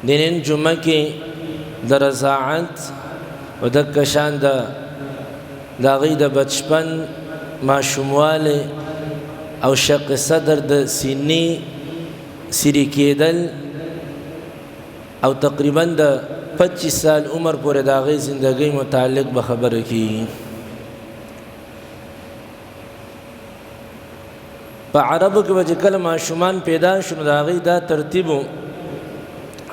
د نن جمعه کې د رضاعت او د کشان د هغوی د بچپن ماشوموالی او شق صدر د سینې سری کېدل او تقریبا د 25 سال عمر پورې د هغوی زندګۍ متعلق به خبره کېږي. په عربو کې به چې کله ماشومان پیدا شو نو د هغوی دا ترتیب و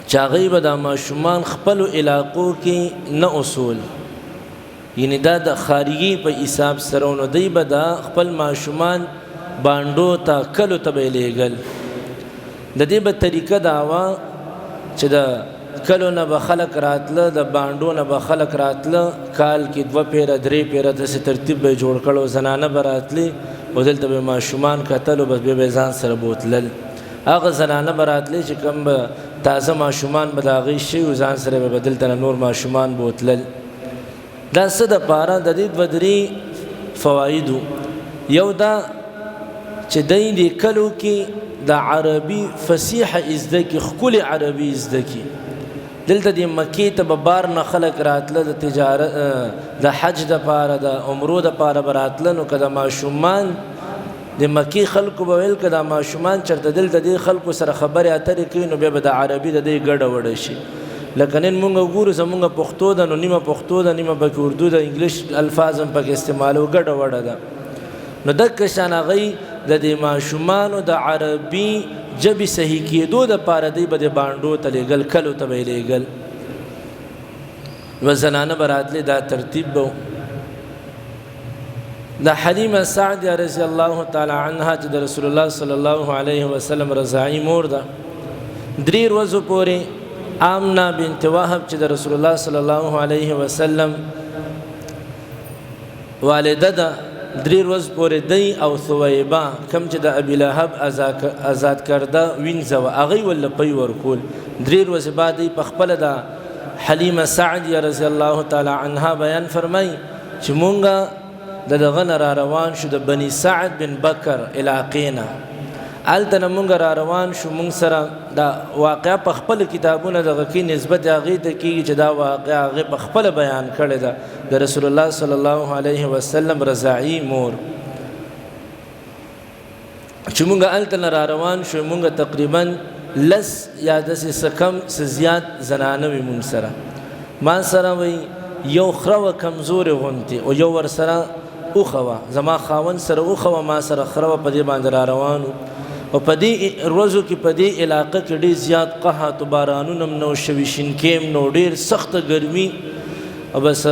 چې هغوی به دا ماشومان خپلو علاقو کې نه اصول، یعنی دا د خارجي په حساب سره نو دوی به دا خپل ماشومان بانډو ته کلو ته به یې لیږل. د دې به طریقه دا وه چې د کلو نه به خلک راتله، د بانډو نه به خلک راتله، کال کې 2 پیره 3 پیره داسې ترتیب به یې جوړ کړو، زنانه به راتلې او دلته به ماشومان کتلو، بس بیا به یې ځان سره بوتلل. هغه زنانه به راتلې چې کوم به تازه ماشومان به د هغوی شوي ځان سره به دلته نه نور ماشومان بوتلل. دا څه دپاره د دې 2-3 فوایدو. یو دا چې دی دې کلو کې د عربي فصیحه زده کړي، ښکلې عربي زده کړي. دلته د مکې ته به بار نه خلک راتله د تجارت د حج دپاره د عمرو دپاره به راتله، نو که د ماشومان د مکې خلکو به ویل که دا ماشومان چېرته دلته دې خلکو سره خبرې اترې کوي نو بیا به د عربي د دې ګډه وډه شي. لکه نن مونږ ګورو زمونږ پښتو ده نو نیمه پښتو ده، نیمه پکې اردو ده، انګلیش الفاظ هم پکې استعمالو، ګډه وډه ده. نو دکه شان هغوی د دې ماشومانو د عربي ژبې صحیح کېدو دپاره دوی به د بانډو ته لیږل، کلو ته به یې لیږل. یوه زنانه به راتلې، دا ترتیب به د حلیمه سعدیه رضی الله تعالی عنها چې د رسول الله صلی الله علیه وسلم رضاعي مور ده، 3 ورځو پورې آمنه بنت وهب چې د رسول الله صلی الله علیه وسلم والده ده، 3 ورځې پورې دی او ثویبه کوم چې د ابي لهب آزاد کرده وینځه وه هغوی ورله پی ورکول. 3 ورځې بعد دی په خپله د حلیمه سعدیه رضی الله تعالی عنها بیان فرمایي چې مونږ د دغه نه را روان شو د بني سعد بن بکر علاقې نه، هلته نه مونږ را روان شو. مونږ سره دا واقعه په خپل کتابونه دغه کې نسبت هغې ته کېږي چې دا واقعه هغې په خپله بیان کړې ده د رسول الله صلی الله علیه وسلم رضاعي مور. چې مونږ هلته نه را روان شو مونږ تقریبا 10 یا داسې څه کم څه زیات زنانه وي مونږ سره. ما سره وایي یو خره وه کمزورې غوندې او یو ورسره اوښه وه، زما خاوند سره اوښه وه، ما سره خره وه، په دې باندې را روان وو. او په دې ورځو کې په دې علاقه کې ډېر زیات قحط و بارانونه هم نه و شوي، شینکۍ هم نه و، ډېر سخته ګرمي. او بس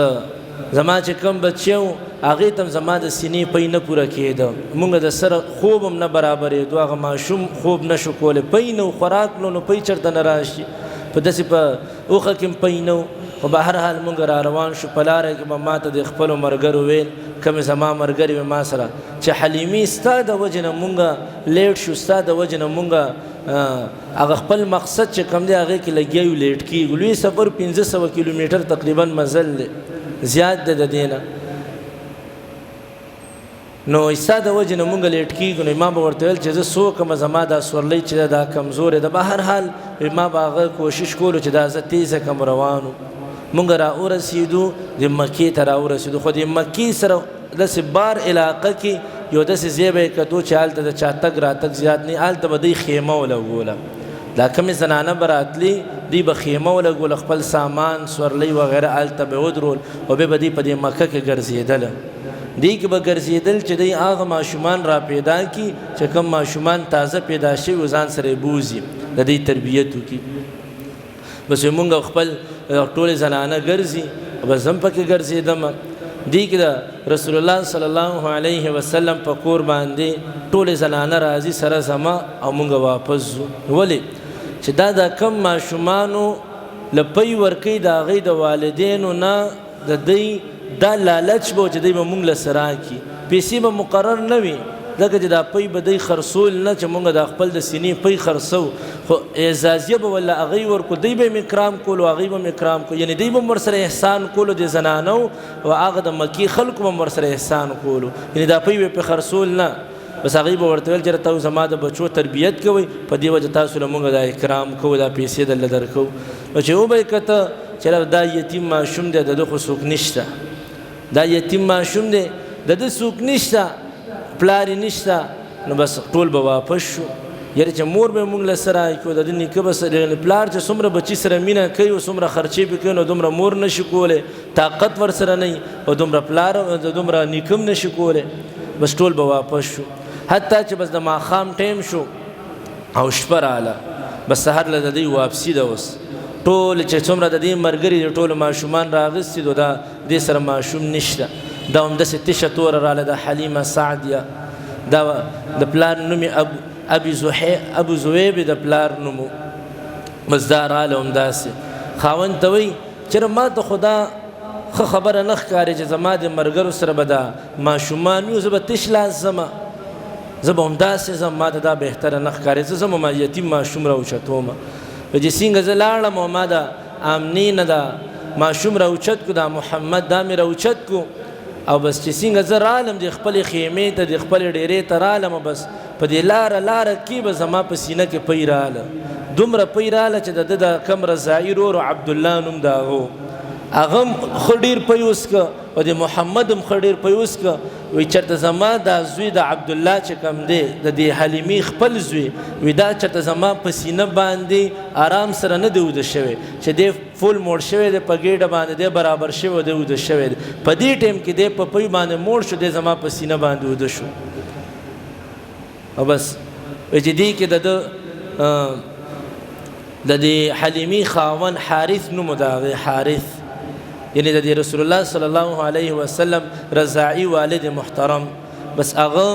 زما چې کوم بچی و هغې ته هم زما د سینې پی نه پوره کېده، مونږ د سره خوب هم نه برابرېدو، هغه ماشوم خوب نه شو کولی، پی نه و، خوراک نو نو پی چېرته نه راشي، په داسې په اوښه کې هم پی نه و. خو به هر حال مونږ را روان شو. په لاره کې به ما ته د خپلو ملګرو ویل، کومې زما ملګرې وې ما سره چې حلیمې ستا د وجې نه مونږ لیټ شو، ستا د وجې نه مونږ هغه خپل مقصد چې کوم دی هغې کې لګیا یو، لیټ کېږو. لوی سفر 500 کیلومیټر تقریبا مزل دی، زیات دی د دې نه. نو ستا د وجې نه مونږ لیټ کېږو. نو ما به ورته ویل چې زه څوک یم، زما دا سورلی چې دا کمزورې ده. به هر حال ما به هغه کوشش کولو چې دا زه تیزه کم روانو. مونږ را ورسېدو، د مکې ته را ورسېدو، خو د مکې سره داسې بار علاقه کې یو داسې ځای به یې کتو چې هلته د چا تګ راتګ زیات نه، هلته به دوی خیمه ولګوله. دا کومې زنانه به راتلې دوی به خیمه ولګوله، خپل سامان سورلی وغیره هلته به ودرول او بیا به دوی په دې مکه کې ګرځېدله. دوی کې به ګرځېدل چې دوی هغه ماشومان را پیدا کړي چې کوم ماشومان تازه پیدا شوي ځان سره یې بوځي، د دوی تربیت وکړي. بس مونږ خپل ټولې زنانه ګرځي، بس هم پکې ګرځېدم. دې کې د رسول الله صلی الله علیه وسلم په کور باندې ټولې زنانه راځي سره زما او مونږ واپس ځو. ولې چې دا د کم ماشومانو له پی ورکوي د هغوی د والدینو نه د دوی دا لالچ به چې دوی به مونږ له سره کړي، پیسې به مقرر نه وي، ځکه چې دا پی به دوی خرڅول نه چې مونږ د خپل د سینې پی خرڅو، خو اعزازیه به ولا هغوی ورکړو، دوی به م اکرام کولو، هغوی به م اکرام کولو، یعنې دوی به م ورسره احسان کولو د زنانو او هغه د مکې خلکو به م ورسره احسان کولو، یعنې دا پی به پرې خرڅول نه. بس هغوی به ورته ویل چې تاسو زما د بچو تربیت کوئ په دې وجه تاسو له موږ دا اکرام کوو دا پیسې درله درکوو. نو چې وبه یې کته چې دا یتیم ماشوم دی د ده خو څوک نشته، دا یتیم ماشوم دی د ده څوک نشته، پلار یې نشته، نو بس ټول به واپس شو. یعنې چې مور به موږ له سره کړو، د ده نیکه به سره پلار چې څومره بچي سره مینه کوي او څومره خرچې پې کوي نو دومره مور نشي کولی، طاقت ورسره نه وي او دومره پلار دومره نیکه هم نشي کولی. بس ټول به واپس شو. حتی چې بس د ماښام ټایم شو او شپه راغله، بس سهار له د دوی واپسي ده. اوس ټول چې څومره د دې ملګري دي ټولو ماشومان راغستي دو، دا دې سره ماشوم نشته، دا همداسې تشه توره راغله د حلیمه سعدیه، دا د پلار نوم یې ابو زویب د پلار نوم و. بس دا راغله همداسې خاوند ته وایي چېرې ما ته خو دا ښه خبره نه ښکاري چې زما د ملګرو سره به دا ماشومان وي، زه به تش لاس ځمه، زه به همداسې ځم، ما ته دا بهتره نه ښکاري، زه ځم ما یتیم ماشوم راوچتومه. چې څنګه زه لاړم او ما د آمنې نه دا ماشوم راوچت کو، دا محمد دا مې راوچت کو، او بس چې څنګه زه رالم د خپلې خیمې ته د خپلې ډیرې ته رالم، بس په دې لاره کې به زما په سینه کې پی راله، دومره پی راله چې د ده د کم رضاعي ورور عبدالله نوم د هغه هغه هم ښه ډېر پی وسکه او د محمد هم ښه ډېر پی وسکه. وایي چېرته زما دا زوی د عبدالله چې کوم دی د دې حلیمې خپل زوی، وایي دا چېرته زما په سینه باندې آرام سره نه دی وده شوی چې دی فول موړ شوی دی په ګېډه باندې دی برابر شوی دی وده شوی دی، په دې ټایم کې دی په پی باندې موړ شو، دی زما په سینه باندې وده شو. او بس وایي چې دې کې د دې حلیمې خاوند حارث نوم د هغې حارث، یعنی د رسول الله صلی الله علیه وسلم رضاعي والد محترم. بس هغه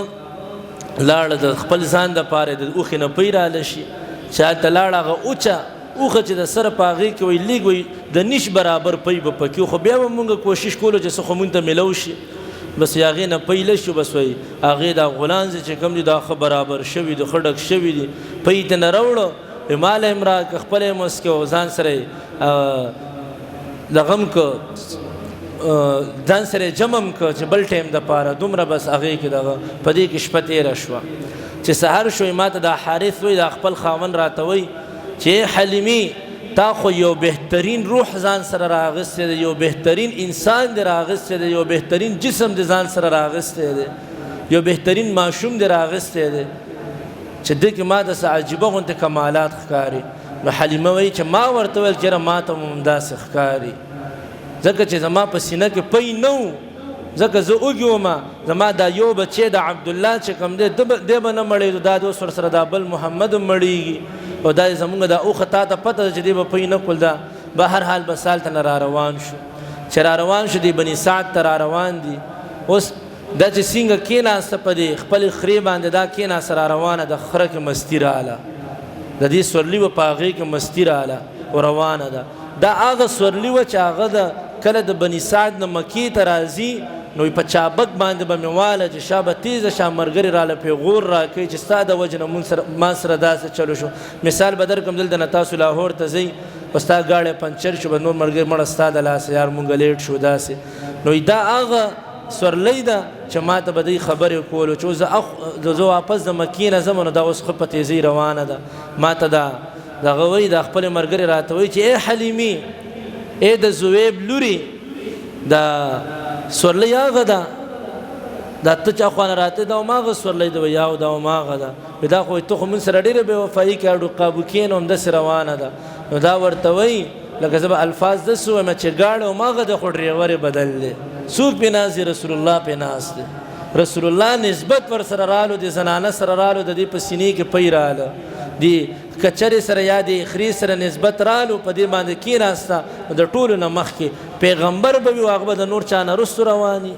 لاړه د خپل ځان دپاره د اوښې نه پی راله شي چې هلته لاړه هغه اوچه اوښه چې د سره په هغې کې وایي لیږ وایي د نیش برابر پی به پکې، خو بیا به مونږ کوشش کولو چې څه خو مونږ ته میلو شي. بس هغې نه پی لږ شو، بس وایي هغې دا غولانځې چې کوم دي دا ښه برابر شوي دي، ښه ډک شوي دي، پی ته نه راوړه، ماله یې م راکړه، خپله یې مسکې او ځان سره دغم که ځان سره جمم که چې بل ټایم دپاره دومره. بس هغې کې دغه په دې کې شپه تېره شوه. چې سهار شوی ما ته دا حارث وایي دا خپل خاوند راته وایي چې حلیمې تا خو یو بهترین روح ځان سره راغستی دی، یو بهترین انسان دی راغستی دی، یو بهترین جسم دی ځان سره راغستی دی، یو بهترین ماشوم دی راغستی دی چې ده کې ما ته څه عجیبه غوندې کمالات ښکاري. نو حلیمه وایي چې ما ورته ویل چېرې ما ته هم همداسې ښکاري، ځکه چې زما په سینه کې پی نه و، ځکه زه اوږې ومه، زما دا یو بچی د عبدالله چې کوم دی دی به نه مړېدو، دا د اوس ورسره دا بل محمد هم مړېږي، او دا زمونږ دا اوښه تا ته پته ده چې دی به پی نه کول. دا به هر حال به سال ته نه را روان شو، چې را روان شو دی بني سعد ته را روان دي. اوس دا چې څنګه کېناسته په دې خپلې خرې باندې دا کېناسته را روانه د خره کې مستي راغله، د دې سورلي وه په هغې کې مستي راغله او روانه ده. دا هغه سورلي وه چې هغه د کله د بني سعد نه مکې ته راځي نو په چابک باندې به مې واله چې شا به تیزه شا ملګري راله پیغور راکوي چې ستا د وجې نه ما سره داسې چلو شو. مثال به درکړم دلته نه تاسو لاهور ته ځئ په ستا گاډی پنچر شو به نور ملګري مړه ستا د لاسه یار مونږ لیټ شو داسې. نو دا هغه سورلی ده چې ما ته به دوی خبرې کولو چې زه واپس د مکې نه ځم نو دا اوس ښه په تیزۍ روانه ده. ما ته دغه وایي دا خپلې ملګرې راته وایي چې ای حلیمې ای د زویب لورې دا سورلی هغه ده دا ته چا خوا نه راته دا هماغه سورلی ده یا دا هماغه ده دا خو ته خو مونږ سره ډېره بې وفایي کوې عقابو کښې نو همداسې روانه ده. نو دا ورته وایي لکه زه به الفاظ داسې ووایم چې ګاډی هماغه ده خو ډریور یې بدل دی، څوک پې ناست دی؟ رسول الله پې ناست دی. رسول الله نسبت ورسره رالو، د زنانه سره رالو، د دې په سینې کې پی راله، د کچرې سره یا د اخرې سره نسبت رالو، په دې باندې کېناسته. د ټولو نه مخکې پیغمبر به وي او هغه به د نور چا نه رستو رواني،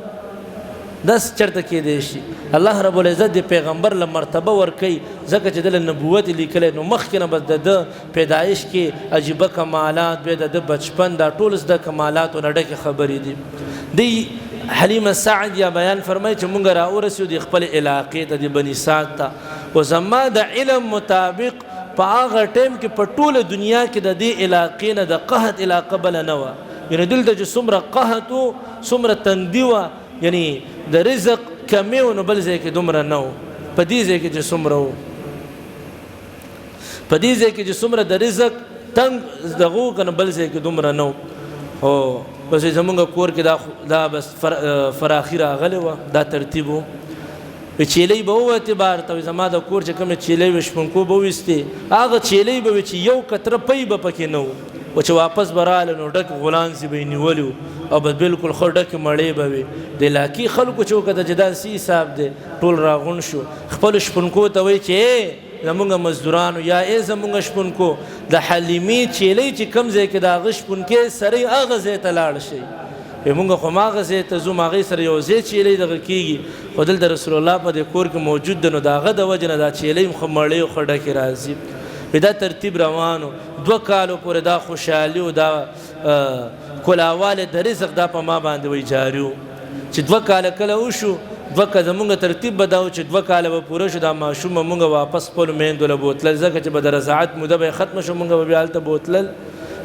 داس چرته کېدی شي. الله رب العزت د پیغمبر له مرتبه ورکوي ځکه چې دله نبوت لیکلی، نو مخکې نه بس د ده پیدایش کې عجیبه کمالات، بیا د ده بچپن دا ټول زده کمالاتو نه ډکې خبرې دي. دی حلیمه سعد یا بیان فرمایي چې مونږ راورسېو د خپل علاقې ته د بني سعد ته، او زما د علم مطابق په هغه ټایم کې په ټوله دنیا کې د دې علاقې نه د قحط علاقه بله نه وه. یعنې دلته چې څومره قحط و څومره تندي وه، یعنی د رزق کمی و نو بل ځای کې دومره نه و. په دې ځای کې چې څومره و په دې ځای کې چې څومره د رزق تنګ دغو که نه بل ځای کې دومره نه و بس زمونږ کور کې دا بس فراخي راغلی وه دا ترتیب و چیلۍ به ووتې بار ته زما د کور چې کومې چیلۍ وې شپونکو به ویستې هغه چیلۍ به وې چې یو قطره پی به پکې نه و و چې واپس به راغله نو ډک غولانځې به یې نیولي وو او بس بلکل ښه ډکې مړې به وې د علاقې خلکو چې وکته چې دا څه حساب دی ټول راغونډ شو خپلو شپونکو ته وایي چې زمونږ مزدورانو یا زمونږ شپونکو د حلیمې چیلۍ چې کوم ځای کې د هغه شپونکې سړی هغه ځای ته لاړ شئ مونږ خو ماغه ځای ته ځو هغې سره یو ځای چیلۍ دغه کېږي خو دلته رسول الله په دې کور کې موجود دی نو د هغه د وجې نه دا چیلۍ ښه مړې او ښه ډکې راځي دا ترتیب روانو 2 کالو پورې دا خوشحالي او دا کلاواله د رزق دا په ما باندې وی جاري و چې 2 کاله کله وشو 2 کاله زمونږ ترتیب به دا و چې 2 کاله به پوره شو دا ماشوم مونږ واپس خپلو میندو له بوتلل ځکه چې به د رضاعت موده به یې ختمه شو مونږ به بیا هلته بوتلل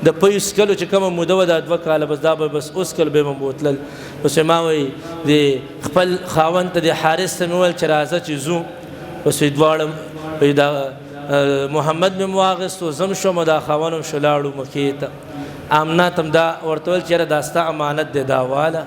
د پیس کلو چې کومه موده وه دا 2 کاله بس دا به بس اوس کل به مو بوتلل بس ما وایي د خپل خاوند ته د حارث ته مې وویل چې راځه چې ځو بس وایي دواړه دا محمد مې واغېست زم شوم دا خاوند هم شو لاړو مکې ته آمنا ته دا ورته ویل چې یاره دا ستا امانت دی دا واله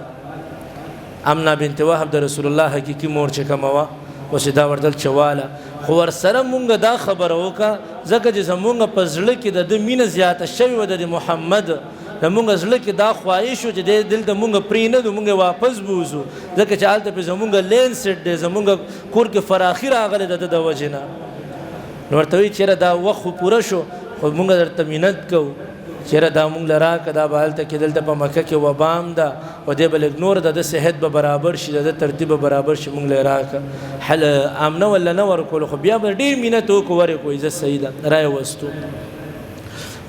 امنا بنت وهب د رسول الله حقیقي مور چې کومه وه اوس دا ورته چې واله خو ورسره مونږ دا خبره وکړه ځکه چې زمونږ په زړه کې د ده مینه زیاته شوې وه د محمد زمونږ زړه کې دا خواهش و چې دلته مونږ پرې نه دو مونږ واپس بوځو ځکه چې هلته پې زمونږ لین سیټ دی زمونږ کور کې فراخي راغلی د ده د وجې نه نو ورته وایي چې یاره دا وخت خو پوره شو خو مونږ درته منت کوو چې یاره دا مونږ له راکړه دا به هلته کې دلته په مکه کې وبام ده و دی به لږ نور د ده صحت به برابر شي د ده ترتیب به برابر شي مونږ له راکړه آمنه ولا نه ورکولو خو بیا به ډېر مینت وکړو ورکړو عزت صحیح ده رایې وستو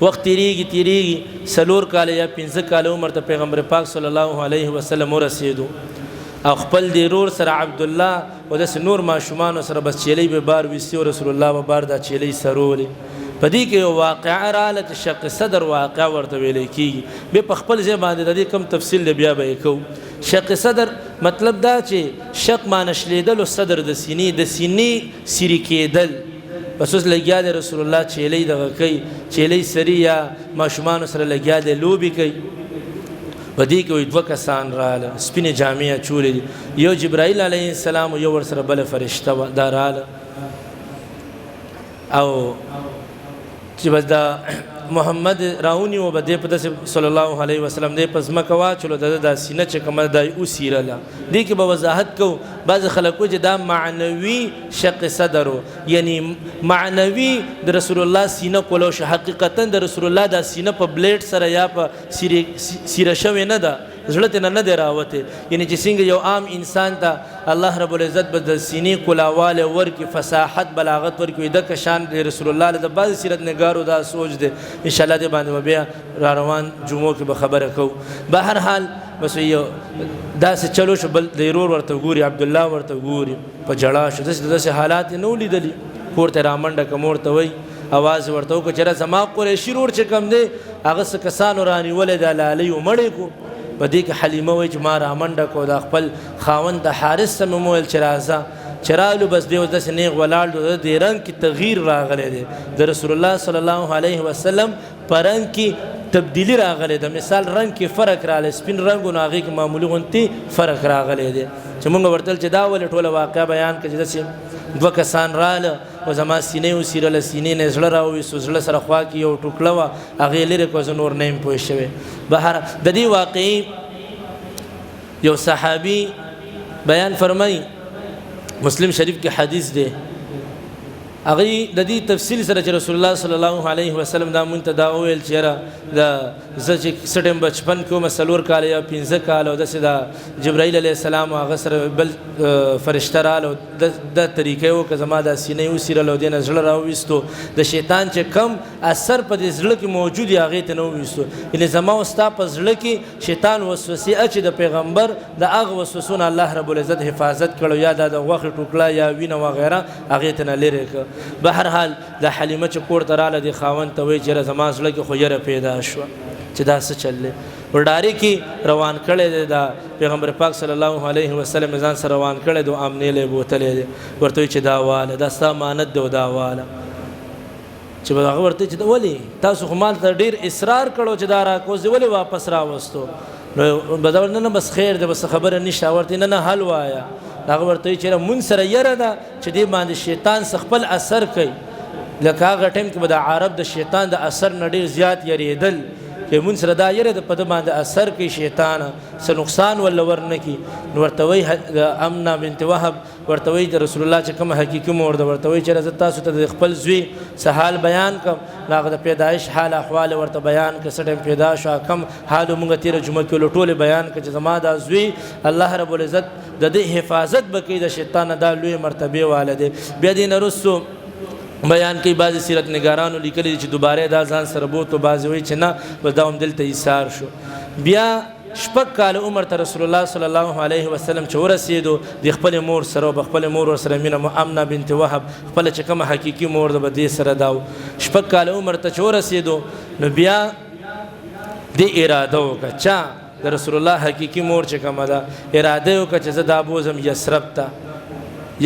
وخت تیریږي 4 کاله یا 15 کاله عمر ته پیغمبر پاک صلی الله علیه وسلم ورسېدو او خپل د ورور سره عبدالله و داسې نور ماشومانو سره بس چیلۍ به بار ویستې او رسول الله به بار دا چیلۍ سرولې په دې کې یو واقعه راغله چې شق صدر واقعه ورته ویلی کېږي بیا په خپل ځای باندې د دې کم تفصیل دی بیا به یې کوو شق صدر مطلب دا چې شق معنی شلیدل او صدر د سینې سیرې کېدل بس اوس لګیا دی رسول الله چیلۍ دغه کوي چیلۍ سري یا ماشومانو سره لګیا دی لوبې کوي په دې کې 2 کسان راغله سپینې جامې اچولې دي یو جبرائیل علیه السلام او یو ورسره بله فرشته وه دا راغله او چې بس دا محمد راونی و به دی په داسې صلی الله علیه وسلم دی په ځمکه واچولو د ده دا سینه چې کومه دا یې وسیرله دې کې به وضاحت کوو بعضې خلک وایي چې دا معنوي شق صدر و یعنی معنوي د رسول الله سینه کولو شو حقیقتا د رسول الله دا سینه په بلیډ سره یا په سیره شوې نه ده زړه ته نه دی راوتی یعنی چې څنګه یو عام انسان ته الله رب العزت به د سینې کلاواله ورکړي فصاحت بلاغت ورکړي دکه شان د رسول الله د بعضې سیرت نګارو دا سوچ دی انشاءالله دې باندې به بیا را روان جمعو کې به خبره کوو به هر حال بس یو داسې چلو شو بل د ورور ورته ګوري عبدالله ورته ګوري په ژړا شو داسې حالات یې نه ولیدلي کور ته رامنډه که مور ته وایي اواز ورته وکړه چې یاره زما قریشي ورور چې کوم دی هغه څه کسانو رانیولی دا لالۍ و مړې کړو په دې کې حلیمه وایي چې ما رامنډه کړو دا خپل خاوند د حارث ته مې وویل چې راځه چې رالو بس دی اوس داسې نیغ ولاړ دی د رنګ کې تغییر راغلی دی د رسول الله صلی الله علیه وسلم په رنګ کې تبدیلی راغلی ده مثال رنګ کې فرق راغلی سپین رنګ و نو هغې کې معمولي غوندې فرق راغلی دی چې مونږ ورته چې دا ولې ټوله واقعه بیان کړه چې داسې 2 کسان راله و زما سینې وسیرله سینې نه زړه راوویستو زړه سره خوا کې یو ټوکړه وه هغې لرې کړه زه نور نه یم پوه شوی بهر د دې واقعي یو صحابي بیان فرمایي مسلم شریف کې حدیث دی هغه د دې تفصیل سره چې رسول الله صلی الله علیه وسلم دا مونږ ته دا وویل چې یاره دا زه چې څه ټایم بچپن کې وم 4 کاله یا 15 کاله او داسې دا جبرائیل علیه السلام هغه سره بل فرشته راله دا طریقه وکړه زما دا سینه یې وسیرله او دې نه زړه راوویستو د شیطان چې کم اثر په دې زړه کې موجود یې هغې ته نه وویستو یعنې زما او ستا په زړه کې شیطان وسوسې چې د پیغمبر د هغه وسوسو نه الله رب العزت حفاظت کړو یا دا د غوښې ټوکړه یا وینه وغیره هغې ته نه لرې کړه به هر حال د حلیمه چې کور ته راله د خاوند ته وایي چې یاره زما زړه کې خو یره پیدا شوه چې دا څه چل دی وډاری کې روان کړي دا پیغمبر پاک صلی الله علیه وسلم ځان سره روان کړي دو امنه له بوتلې ورته چې دا واله دا سامانت دو دا واله چې هغه ورته چې ولی تاسو خو مال ته ډیر اصرار کړو چې دا را کوز ولی واپس راوستو نو بدل نه بس خیر ده بس خبره نشته ورته نه حل وایا هغه ورته چې مون سره یره ده چې دې باندې شیطان خپل اثر کوي لکه هغه ټیم کې به د عرب د شیطان د اثر نه ډیر زیات یریدل چې مون سره دا یره د په باندې اثر کوي شیطان څه نقصان ولا ورنکی نو ورته وی امنه بنت وهب ورته وی رسول الله چې کوم حقيقي مور ده ورته وی چې تاسو ته خپل زوی سحال بیان کوم هغه د پیدایش حال احوال ورته بیان ک سټم پیدا شو کم حال مونږ تیر جمعه کې ټوله بیان ک چې زما د زوی الله رب العزت د دې حفاظت بکې د شیطان د لوی مرتبه والده بیا دین رسو بیان کوي بعض سیرت نگارانو لیکلي چې دوباره دا ځان سره بوته بعض وی چې نه وداوم دلته ایثار شو بیا شپږ کال عمر ته رسول الله صلی الله علیه وسلم چې ورسېدو د خپل مور سره او خپل مور سره مینه امنه بنت وهب خپل چې کوم حقيقي مور د بده سره داو شپږ کال عمر ته چې ورسېدو نو بیا د اراده وکړه چې د رسول الله حقيقي مور چې کومه ده اراده وکړه چې زه دا بوزم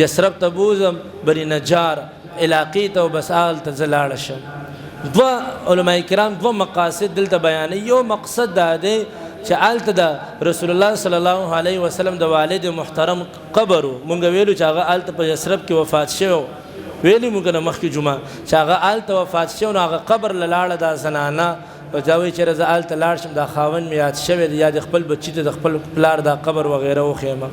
یثرب ته بوزم بني نجار علاقی ته وبسال ته زلاړ شم دو علماء کرام دو مقاصد دلته بیان یو مقصد دا دی چې آلته د رسول الله صلی الله علیه وسلم د والد محترم قبر مونږ ویلو چې هغه آلته په یثرب کې وفات شوی ویلی مونږ نه مخکې جمعه چې هغه آلته وفات شوی نو هغه قبر لاړه دا زنانه او جاوی چې رضا آلته لاړ شم دا خاون می یاد شوی دی یاد خپل بچی ته د خپل پلار دا قبر وغیره وخیمه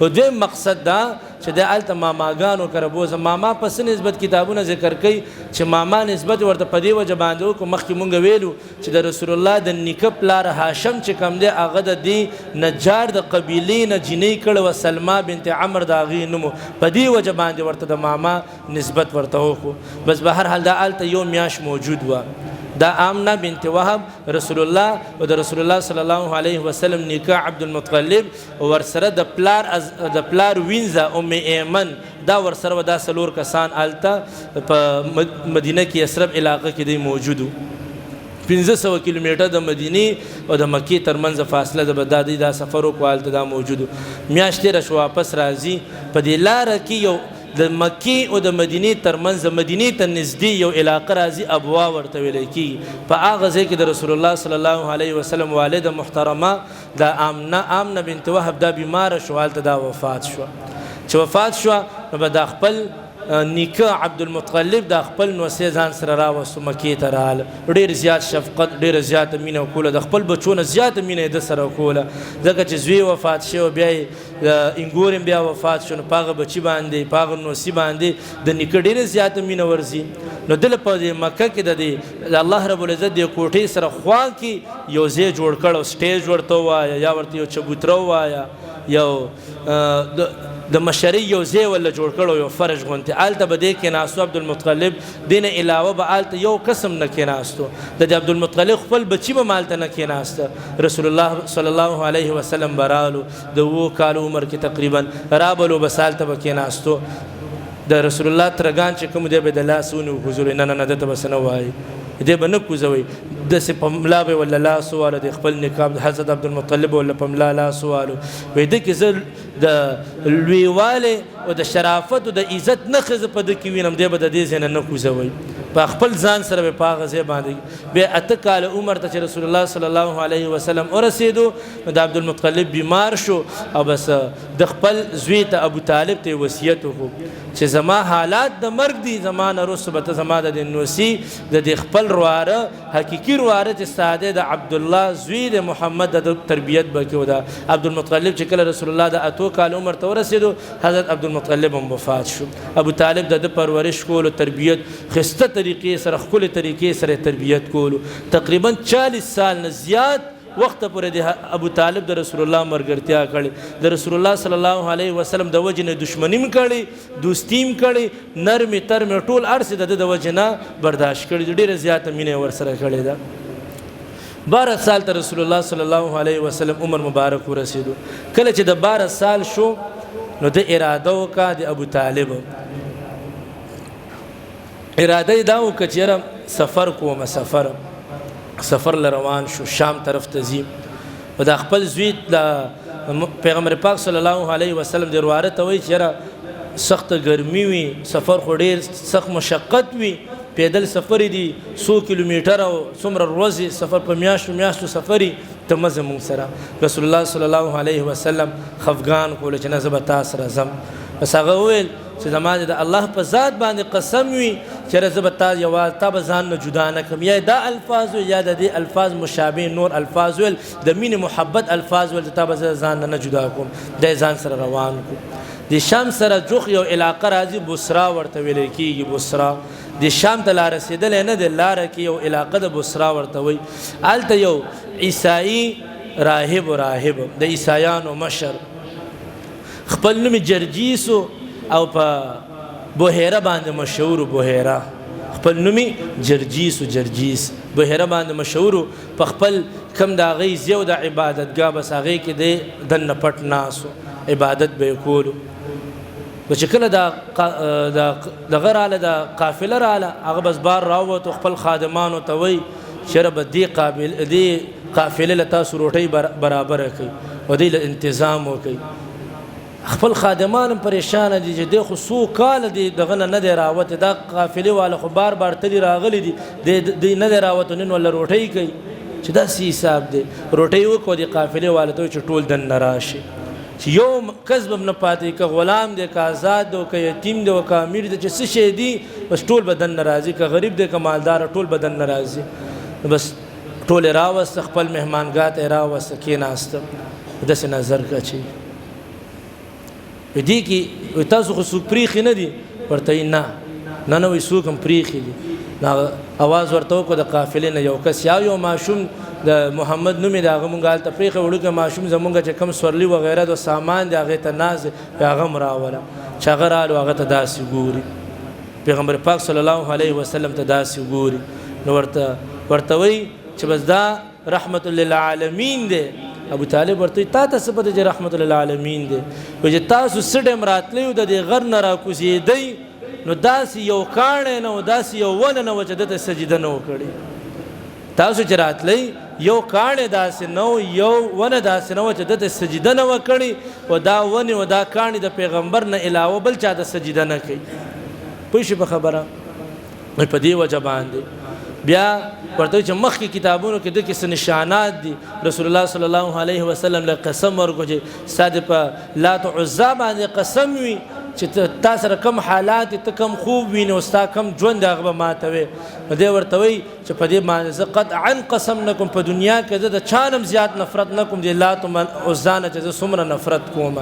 او دوی مقصد دا چې د آلته ماماګانو کړه بوزه ماما پس نسبت کتابونه ذکر کوي چې ماما نسبت ورته پدی وجه باندې کو مخکې مونږ ویلو چې د رسول الله د نیکه پلار هاشم چې کم دی هغه د دې نجار د قبیلې نه جنې کړه و سلمہ بنت عمر دا غي نوم پدی وجه باندې ورته د ماما نسبت ورته وکړو بس به هر حال د آلته یو میاش موجود و دا آمنه بنت وهب رسول الله او د رسول الله صلی الله علیه وسلم نیکه عبد المطلب ورسره د پلار وینځه ام ایمن دا ورسره دا سلور کسان آلته په مدینه کې یثرب علاقه کې دی موجودو 1500 کیلومتر د مدینه او د مکی ترمنځ فاصله د بدادي دا سفر او آلته دا موجودو میاشتې را شو واپس راځي په دې لار کې یو د مکی او د مدینه ترمنځ مدینه ته نږدې یو علاقه راځي ابوا ورته ویل کی په هغه ځای کې د رسول الله صلی الله علیه وسلم والده محترمه د امنه بنت وهب دا بیمار شو حالت دا وفات شو چې وفات شو نو د خپل نیکه عبد المطلب د خپل نوسه ځان سره راوستو مکی ته رااله ډیر زیات شفقت ډیر زیات مینه کوله د خپل بچونه زیات مینه د سره کوله ځکه چې زوی وفات شو بیا انګورم بیا وفات شو پاغه بچی باندې پاغه نوسی باندې د نیکه ډیر زیات مینه ورزي نو دل په مکه کې د الله رب العزت د کوټې سره خوا کې یو ځای جوړ کړو سټیج ورته وایا یا ورته یو چبوتره وایا یو د مشری یو ځای ولا جوړ کړو یو فرش غونته آلته بده کې ناسو عبد المطلب دین علاوه به آلته یو قسم نه کې ناستو د عبد المطلب خپل بچی به مالته نه کې ناست رسول الله صلی الله علیه وسلم برالو د وو کال عمر کې تقریبا رابلو بسالته به کې ناستو د رسول الله ترغان چې کوم دی به د لاسونو حضور نه نه دته بسنه وای دې به نه کوزوي د سپملا به ولا لا سوال د خپل نکاب حضرت عبد المطلب ولا پملا لا سوال وې د کې د لویواله او د شرافت او د عزت نه خز په د کې وینم دې به د دې زنه نه کوزوي په خپل ځان سره په پاغه ځای باندې به اته کال عمر ته رسول الله صلی الله علیه وسلم ورسېدو د عبد المطلب بیمار شو او بس د خپل زوی ته ابو طالب ته وصیت وکړو چې زما حالات د مرګ دي زمانه رسوبته زما د نوسی د خپل رواره حقيقي رواره چې ساده د عبد الله زوی د محمد د تربيت بکیو دا عبد المطلب چې کله رسول الله د اتو کال عمر ته ورسېدو حضرت عبد المطلب هم وفات شو ابو طالب د پرورش کول او تربيت خسته طریقې سره خپل طریقې سره تربيت کول تقریبا 40 سال نه زیات وخت پورې د ابو طالب د رسول الله مرګرتیا کړي د رسول الله صلی الله علیه وسلم د وجنه دشمنیم کړي دوستیم کړي نرمي ترمي ټول ارسه د وجنه برداشت کړي ډیره زیات مینه ور سره کړي دا 12 سال ته رسول الله صلی الله علیه وسلم عمر مبارک ورسېدو کله چې د 12 سال شو نو د اراده وکړه د ابو طالب اراده دا وکړه چې سفر کوم سفر لروان شو شام طرف ته ځي او د خپل زوی د پیغمبر پاک صلی الله علیه وسلم د ورواره ته وایي چې سخت ګرمي وي سفر خو ډیر سخت مشقت وي پیدل سفر دي 100 کیلومتر او څومره ورځې سفر په میاشتو سفري ته مزه مونږ سره رسول الله صلی الله علیه وسلم خفغان کول چې نه زه به تا سره ځم بس هغه وویل چې زما د الله په ذات باندې قسم وي چې زه به تا یوازې تا به ځان نه جدا نه کړم یا دا الفاظ یا د دې الفاظ مشابه نور الفاظ ویل د مینې محبت الفاظ ویل تا به زه ځان نه جدا کوم د ځان سره روان کړو د شام سره جوخ یو علاقه راځي بصرا ورته ویل کېږي بصرا د شام ته لار رسېدلی نه د لاره کې یو علاقه د بصرا ورته وایي هلته یو عیسایي راهب د عیسایانو مشر خپل نوم جرجیسو او په بحیره باندې مشهور بحیره خپل نوم جرجیس بحیره باندې مشهور په خپل کم د هغې زیو د عبادتګاه بس هغې کې دی دننه پټ ناسو عبادت به یې کولو چې کله دغه راله د قافله راله هغه بس بار راووتو خپل خادمانو ته وایي چې ربه دې قافلې له تاسو روټۍ برابره کوي او دې له انتظام وکوي خپل خادمان هم پریشانه دي چې دی خو څو کاله دی دغه نه دی راوتی دا قافلې والا خو بار تلي راغلی دی نه دی راوتی نن ولا روټۍ کوي چې داسې حساب دی روټۍ وکړو د قافلې والا ته چې ټول دننه راشي چې یو کسب هم نه پاتې که غلام دی که آزاد دی که یتیم دی که امیر دی چې څه شی دی بس ټول به دننه راځي که غریب دی که مالدار ټول به دننه راځي بس ټول یې راوسته خپل مهمانګاه ته یې راوسته کېناسته داسې نظر کچي دې کې تاسو خو څوک پریښي نه دي ورته نه وایي څوک هم پریښي دي اواز ورته وکړو د قافلې نه یو کس یا یو ماشوم د محمد نوم یې د هغه مونږ هلته پرېښی وړوکی ماشوم زمونږ چې کوم سورلي وغیره د سامان دی هغې ته ناست دی هغه م راوله چې هغه رالو هغه ته داسې ګوري پیغمبر پاک صلی الله علیه وسلم ته داسې ګوري نو ورته وایي چې بس دا رحمت للعالمین دی ابو طالب ورته تا ته څه پته چې رحمت للعالمین دی وایي چې تاسو څه ټایم راتلی د دې غر نه راکوزېدئ نو داسې یو کاڼی نه و داسې یو ونه نه وه چې ده ته سجده نه وکړې تاسو چې راتلی یو کاڼی داسې نه و یو ونه داسې نه وه چې ده ته سجده نه وکړې و دا ونې و دا کاڼي د پیغمبر نه علاوه بل چا ته سجده نه کوي پوه شي په خبره په دې وجه باندې بیا ورته چې مخکې کتابونو کې د څه نشانات دي رسول الله صلی الله علیه وسلم له قسم ورکړو چې ستا د په لات عزا باندې قسم وي چې تا سره کم حالات ته کم خوب وي نو ستا کم ژوند هغه به ماتوي نو دی ورته وایي چې په دې باندې زه قطعا قسم نه کوم په دنیا کې زه د چا نه زیات نفرت نه کوم د لات عزا نه چې زه څومره نفرت کوم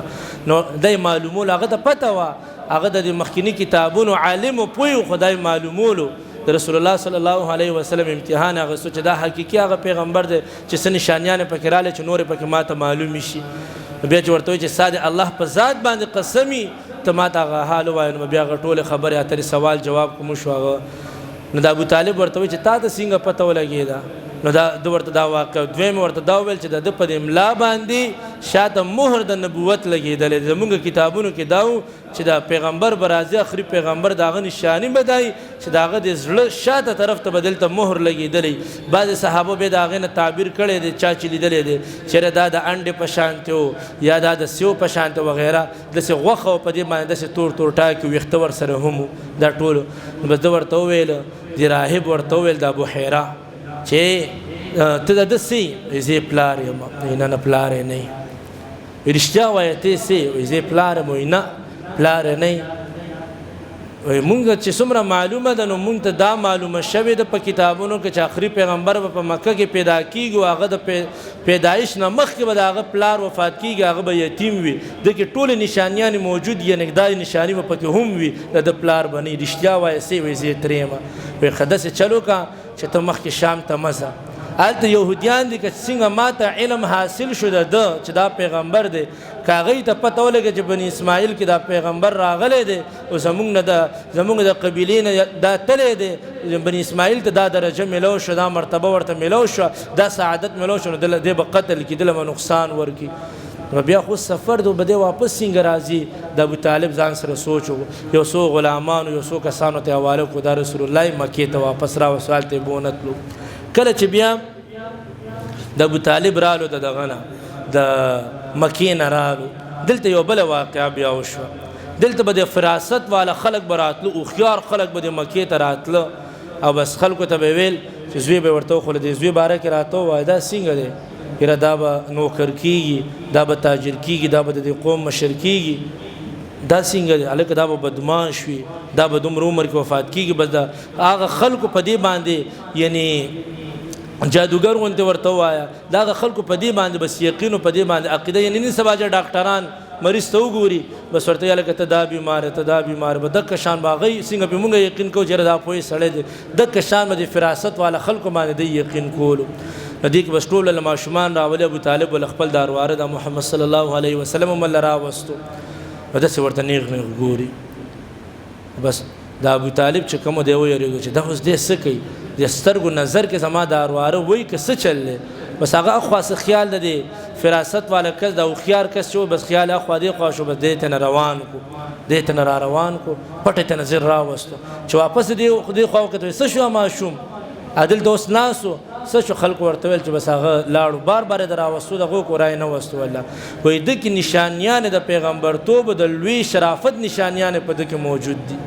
نو دی معلومول هغه ته پته وه هغه د مخکیني کتابونو عالم و پوه خدای معلومولو د رسول الله صلی الله علیه وسلم امتحان اخیستو چې دا حقیقي هغه پیغمبر دی چې څه نشانیان پکې راغلي چې نور پکې ماته معلوم شي بیا چې ورته وایي چې ساده الله په ذات باندې قسمي ته ماته هغه حال ووایه نو بیا هغه ټولې خبرې اترې سوال جواب کوم شو هغه نو د ابو طالب ورته وایي چې تا ته څنګه پته ولګېده نو ده ورته دا واقع دویم ورته دا وویل چې د ده په املا باندې شاته مهر د نبوت لګېدلی دی زموږ کتابونو کې دا و چې د پیغمبر به راځي آخري پیغمبر د هغه نشاني به دی چې د هغه د زړه شاته طرف ته به دلته مهر لګېدلی بعضې صحابه بیا د هغې نه تعبیر کړی دی چا چې لیدلی دی چېرې دا د انډې په شانتې و یا دا د سیو په شانتې وغیره داسې غوښه و په دې باندې داسې تور تور ټاکې ویښته ورسره هم و دا ټولو نو بس ده ورته وویل د راهب ورته وویل د بحیره چې ته د ده څه زه پلار یم نه پلار یې نه یې رښتیا وایه ته څه زه پلار یم نه پلار یې نه مونږ چې څومره معلومه ده نو مونږ ته دا معلومه شوې ده په کتابونو کې چې آخري پیغمبر به په مکه کې پیدا کېږي او هغه د پیدایش نه مخکې به د هغه پلار وفات کېږي هغه به یتیم وي ده کې ټولې نشانیانې موجود یعنې دا نشاني به پکې هم وي د پلار به نه رښتیا وایه څه وایي زه ترې یم وایي ښه داسې چلو که چې ته مخکې شام ته مه ځه هلته یهودیان دي که څنګه ماته علم حاصل شو د ده چې دا پیغمبر دی که هغوی ته پته ولګه چې بني اسماعیل کې دا پیغمبر راغلی دی او زمونږ د قبیلې نه دا تلی دی بني اسماعیل ته دا درجه میلو شو دا مرتبه ورته میلو شو دا سعادت میلو شو نو دی به قتل کړي دله به نقصان ورکړي نو بیا خو سفر دو به دی واپس څنګه راځي د ابو طالب ځان سره سوچ یو څو غلامانو یو څو کسانو ته حواله کړو دا رسول الله مکې ته واپس راوستو هلته یې بونتلو کله چې بیا د ابو طالب رالو د دغه نه د مکې نه رالو دلته یو بله واقعه بیا وشوه دلته به د فراست والا خلک به راتلو هوښیار خلک به د مکې ته راتله او بس خلکو ته به ویل چې زوی به ورته وخوله د زوی باره کې راته ووایه دا څنګه دی یاره دا به نوکر کېږي دا به تاجر کېږي دا به د دې قوم مشر کېږي دا څنګه دی هلکه دا به بدماش وي دا به دومره عمر کې وفات کېږي بس د هغه خلکو په دې باندې یعنی جادوګر غونته ورته ووایه د هغه خلکو په دې باندې بس یقین په دې باندې عقیده یعنی نن سبا چې ډاکټران مریض ته وګوري بس ورته یې هلکه ته دا بیمار ته دا بیمار به دقه شان به هغوی څنګه پې مونږ یقین کوو چې دا پوهې سړی دی دقه شان به د فراست والا خلکو باندې دی یقین کولو نو دې کې بس ټول ماشومان راولي ابو طالب ول خپل دارواره د محمد صلی الله علیه وسلم هم راوستو نو داسې ورته نیغ نیغ ګوري بس دا ابو طالب چې کوم دی ویریږي چې دا اوس دې څه کوي د سترګو نظر کې زما دارواره وایي که څه چل دی بس هغه اخوا څه خیال د دې فراست والا کس د هوښیار کس چې بس خیال اخوا دې خوا شو بس دې ته نه روان کو دې ته نه را روان کو پټې ته نظر راوستو چې واپس دې خوا وکتل څه شو ماشوم عادل دوست ناسو څه شو خلکو ورته ویل چې بس هغه لاړو بار بار یې د راوستو دغو کورای نه وستو والله وایي ده کې نشانیان د پیغمبرتوب د لوی شرافت نشانیان په ده کې موجود دي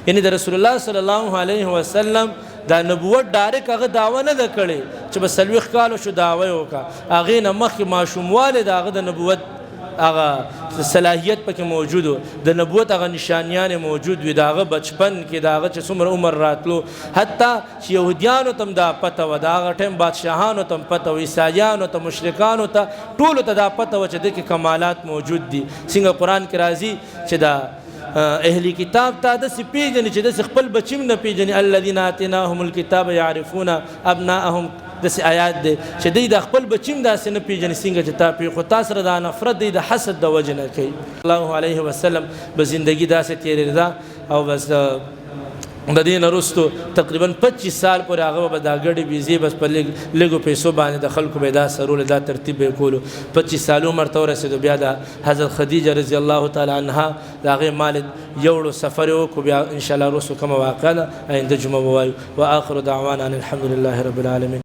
یعنی د رسول الله صلی الله علیه وسلم دا نبوت ډایرک هغه دعوه نه ده کړې چې بس 40 کالو شو دعوه یې وکړه هغې نه مخکې ماشوموالی د هغه د نبوت هغه صلاحیت پکې موجود و د نبوت هغه نشانیان موجود وي د هغه بچپن کې د هغه چې څومره عمر راتلو حتی چې یهودیانو ته هم دا پته وه د هغه ټایم بادشاهانو ته هم پته وه عیسایانو ته مشرکانو ته ټولو ته دا پته وه چې د کې کمالات موجود دي څنګه قرآن کې راځي چې دا اهلی کتاب ته داسې پیژني چې داسې خپل بچي هم نه پیژني الذین آتیناهم الکتاب یعرفون ابناءهم داسې آیات دی چې دوی د خپل بچي هم داسې نه پیژني څنګه چې تا پرېښو تا سره دا نفرت دی د حسد د وجې نه کوي الله علیه وسلم به زندګي داسې تېرېده او بس د دې نه وروستو تقریبا 25 سال پورې هغه به دا ګډې بیزې بس په لږو پیسو باندې د خلکو به یې دا سرول دا ترتیب به یې کولو 25 سال عمر ته ورسېدو بیا د حضرت خدیجه رضی الله تعالی عنها د هغې مال یوړو سفر یې وکړو بیا انشاءالله وروستو کومه واقعه ده آینده جمعه به وایو واخر دعوانا ان الحمد لله رب العالمین